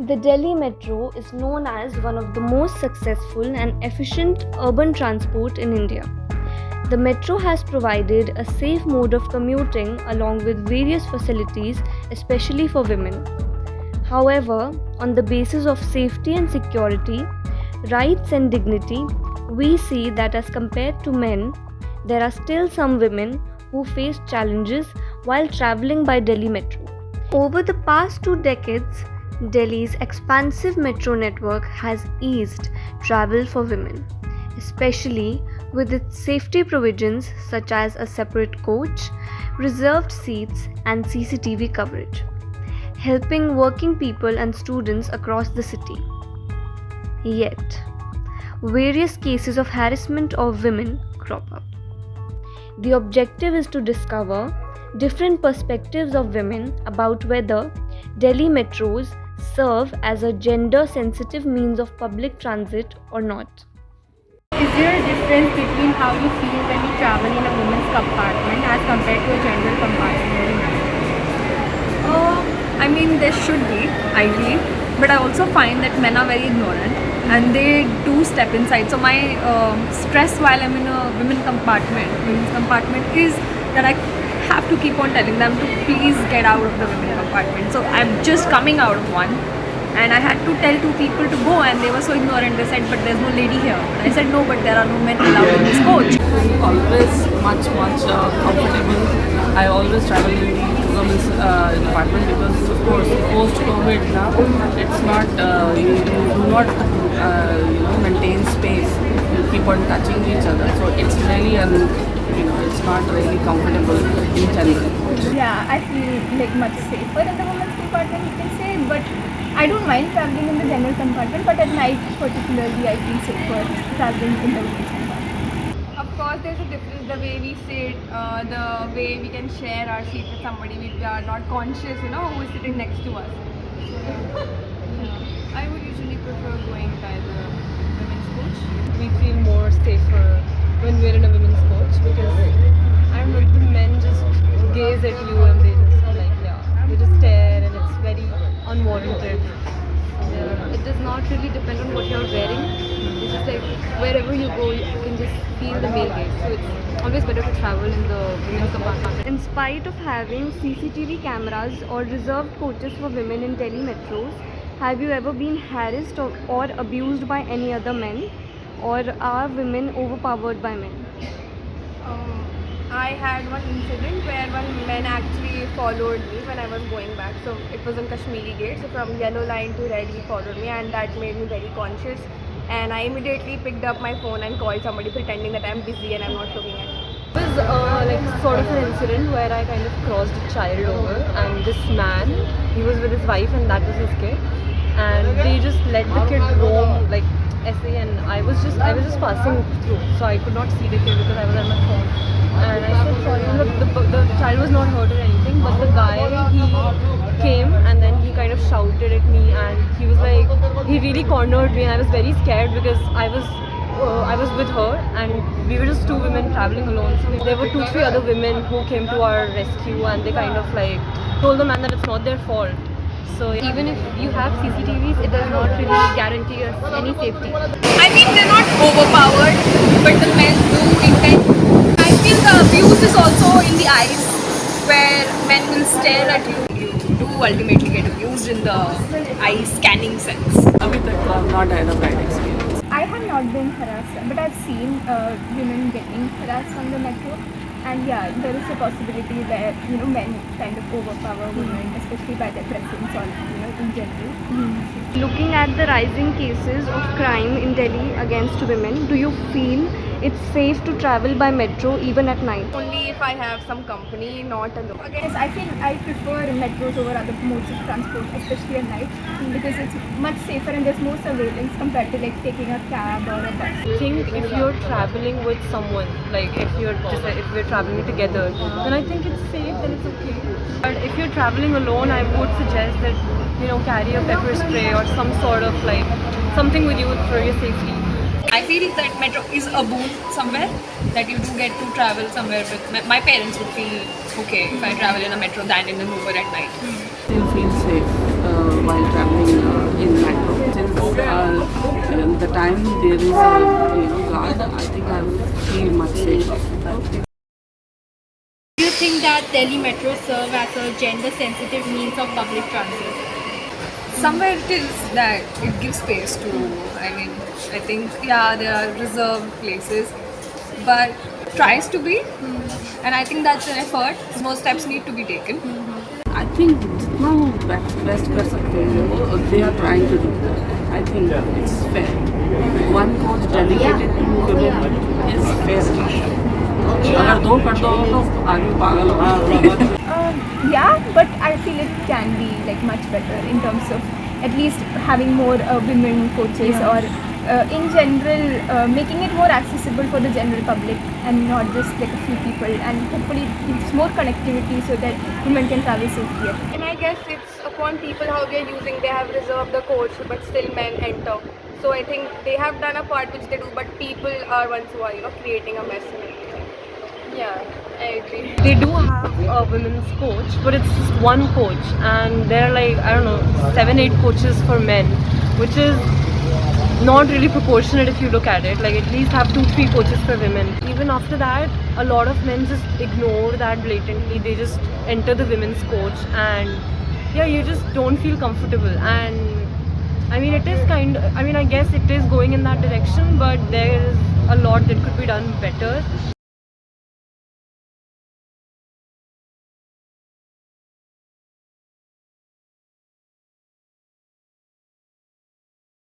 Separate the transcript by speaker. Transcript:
Speaker 1: The Delhi Metro is known as one of the most successful and efficient urban transport in India. The metro has provided a safe mode of commuting along with various facilities, especially for women. However, on the basis of safety and security, rights and dignity, we see that as compared to men, there are still some women who face challenges while traveling by Delhi Metro. Over the past 2 decades, Delhi's expansive metro network has eased travel for women, especially with its safety provisions such as a separate coach, reserved seats, and CCTV coverage, helping working people and students across the city. Yet, various cases of harassment of women crop up. The objective is to discover different perspectives of women about whether Delhi metros serve as a gender sensitive means of public transit or not.
Speaker 2: Is there a difference between how you feel when you travel in a women's compartment as compared to a general compartment?
Speaker 3: I mean, there should be, ideally, but I also find that men are very ignorant and they do step inside. So my stress while I'm in a women's compartment is that I have to keep on telling them to please get out of the women's compartment. So I'm just coming out of one, and I had to tell two people to go, and they were so ignorant. They said, "But there's no lady here." And I said, "No, but there are no men allowed in this coach."
Speaker 4: Always much comfortable. I always travel in the women's department because of course post COVID now it's not you do not maintain space. You keep on touching each other, so it's really it's not really comfortable in general.
Speaker 2: Yeah, I feel like much safer in the women's compartment, you can say, but I don't mind traveling in the general compartment, but at night particularly I feel safer traveling in the women's compartment.
Speaker 3: Of course, there's a difference the way we sit, the way we can share our seat with somebody. We are not conscious, who is sitting next to us.
Speaker 5: I would usually prefer going by the women's coach.
Speaker 6: We feel more safer when we're in a women's coach because I don't know, the men just gaze at you and they just stare and it's very unwarranted.
Speaker 1: It does not really depend on what you're wearing. It's just like wherever you go, you can just feel the male gaze. So it's always better to travel in the women's compartment. In spite of having CCTV cameras or reserved coaches for women in Delhi metros, have you ever been harassed or abused by any other men? Or are women overpowered by men?
Speaker 3: I had one incident where one man actually followed me when I was going back. So it was on Kashmiri Gate. So from yellow line to red he followed me, and that made me very conscious. And I immediately picked up my phone and called somebody pretending that I'm busy and I'm not looking at it.
Speaker 6: It was like sort of an incident where I kind of crossed a child over and this man, he was with his wife and that was his kid. And they just let the kid roam like essay and I was just passing through, so I could not see the kid because I was on my phone. And I said sorry. The child was not hurt or anything, but the guy, he came and then he kind of shouted at me and he was like, he really cornered me and I was very scared because I was with her and we were just two women traveling alone. So there were 2-3 other women who came to our rescue and they kind of like told the man that it's not their fault. So even if you have CCTVs, it does not really guarantee us any safety.
Speaker 3: I mean, they're not overpowered, but the men do intend. I feel the abuse is also in the eyes, where men will stare at you. You do ultimately get abused in the eye scanning sense.
Speaker 4: Abhi tak I have not had a bad experience.
Speaker 2: I have not been harassed, but I've seen women getting harassed on the metro. And yeah, there is a possibility where men kind of overpower women, especially by their presence or in general.
Speaker 1: Looking at the rising cases of crime in Delhi against women, do you feel it's safe to travel by metro even at night?
Speaker 3: Only if I have some company, not alone.
Speaker 2: Yes, I feel I prefer metros over other modes of transport, especially at night, because it's much safer and there's more surveillance compared to like taking a cab or a bus.
Speaker 6: I think if you're traveling with someone, like if we're traveling together, then I think it's safe, then it's okay. But if you're traveling alone, I would suggest that carry a pepper spray or some sort of like something with you for your safety.
Speaker 3: I feel that metro is a boon somewhere, that you do get to travel somewhere with. My parents would feel okay if I travel in a metro than in an Uber at night.
Speaker 4: Still feel safe while traveling in metro. Since the time there is a guard, I think I will feel much safer.
Speaker 7: Do you think that Delhi Metro serve as a gender-sensitive means of public transit?
Speaker 3: Somewhere it is that it gives space to, I mean, I think, yeah, there are reserved places, but tries to be, and I think that's an effort. More steps need to be taken.
Speaker 4: I think जितना वो best कर सकते हैं वो they are trying to do that. I think it's fair. One coach dedicated to women is fair. अगर दो कर दो तो आगे पागल होगा.
Speaker 2: Yeah, but I feel it can be like much better in terms of at least having more women coaches or in general making it more accessible for the general public and not just like a few people, and hopefully it's more connectivity so that women can travel safely.
Speaker 5: And I guess it's upon people how they're using. They have reserved the coach, but still men enter. So I think they have done a part which they do, but people are ones who are creating a mess and everything. Yeah, I agree.
Speaker 6: They do have a women's coach, but it's just one coach, and there are like, I don't know, 7-8 coaches for men, which is not really proportionate if you look at it. Like at least have 2-3 coaches for women. Even after that, a lot of men just ignore that blatantly. They just enter the women's coach, and yeah, you just don't feel comfortable. And I mean, I guess it is going in that direction, but there is a lot that could be done better.